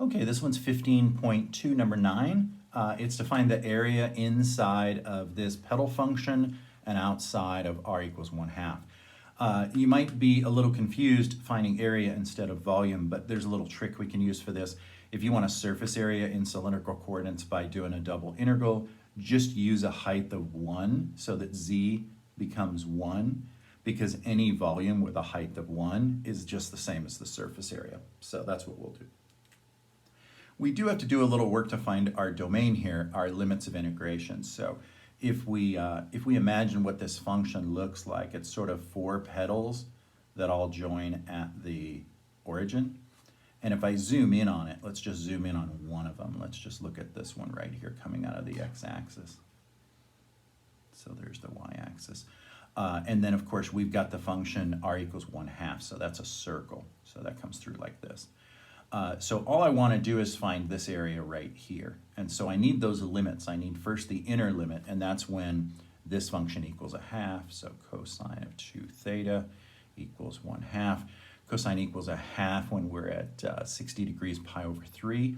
Okay, this one's 15.2, number 9. It's to find the area inside of this pedal function and outside of r equals 1/2. You might be a little confused finding area instead of volume, but there's a little trick we can use for this. If you want a surface area in cylindrical coordinates by doing a double integral, just use a height of 1 so that z becomes 1, because any volume with a height of 1 is just the same as the surface area. So that's what we'll do. We do have to do a little work to find our domain here, our limits of integration. So if we imagine what this function looks like, it's sort of 4 pedals that all join at the origin. And if I zoom in on it, let's just zoom in on one of them. Let's just look at this one right here coming out of the x-axis. So there's the y-axis. And then, of course, we've got the function r equals 1/2, so that's a circle. So that comes through like this. So all I want to do is find this area right here. And so I need those limits. I need first the inner limit, and that's when this function equals 1/2. So cosine of 2 theta equals 1/2. Cosine equals 1/2 when we're at 60 degrees pi over 3.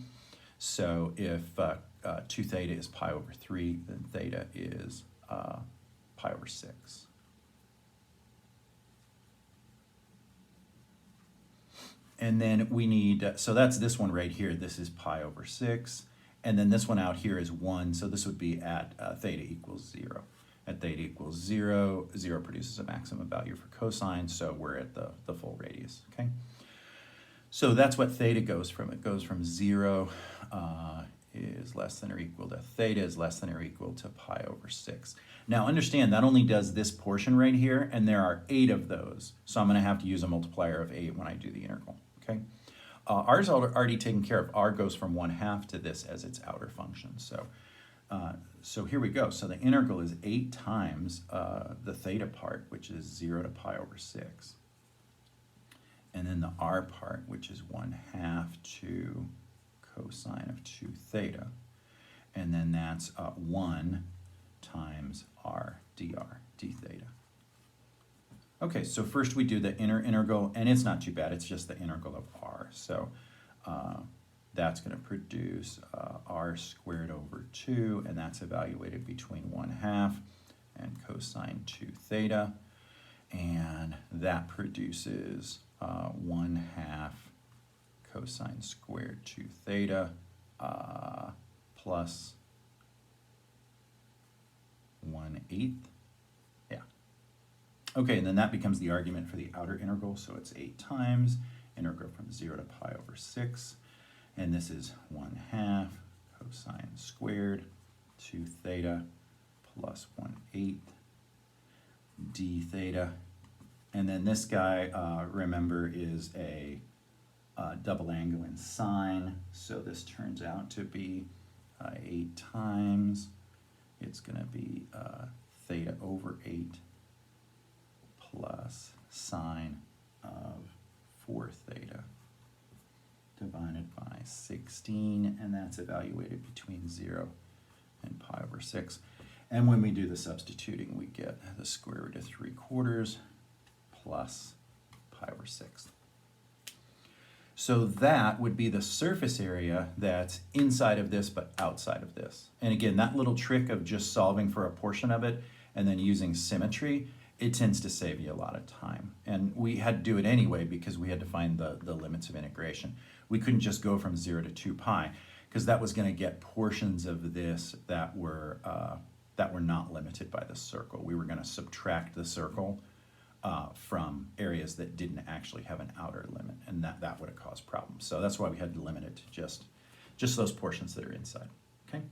So if 2 theta is pi over 3, then theta is pi over 6. And then we need, so that's this one right here. This is pi over 6. And then this one out here is 1. So this would be at theta equals 0. At theta equals 0, 0 produces a maximum value for cosine. So we're at the full radius, okay? So that's what theta goes from. It goes from 0 is less than or equal to theta is less than or equal to pi over 6. Now understand that only does this portion right here, and there are 8 of those. So I'm going to have to use a multiplier of 8 when I do the integral. Okay, r's already taken care of. R goes from 1/2 to this as its outer function. So, so here we go. So the integral is 8 times the theta part, which is 0 to pi over 6. And then the r part, which is 1/2 to cosine of 2 theta. And then that's 1 times r dr d theta. Okay, so first we do the inner integral, and it's not too bad. It's just the integral of r. So that's going to produce r squared over 2, and that's evaluated between 1/2 and cosine 2 theta. And that produces 1/2 cosine squared 2 theta plus 1/8. Yeah. Okay, and then that becomes the argument for the outer integral. So it's 8 times integral from 0 to pi over 6. And this is 1/2 cosine squared 2 theta plus 1/8 d theta. And then this guy, remember, is a double angle in sine. So this turns out to be 8 times. It's going to be theta over 8 plus sine of 4 theta divided by 16, and that's evaluated between 0 and pi over 6. And when we do the substituting, we get the square root of 3/4 plus pi over 6. So that would be the surface area that's inside of this but outside of this. And again, that little trick of just solving for a portion of it and then using symmetry, it tends to save you a lot of time. And we had to do it anyway because we had to find the limits of integration. We couldn't just go from 0 to 2 pi because that was going to get portions of this that were not limited by the circle. We were going to subtract the circle from areas that didn't actually have an outer limit, and that would have caused problems. So that's why we had to limit it to just those portions that are inside. Okay.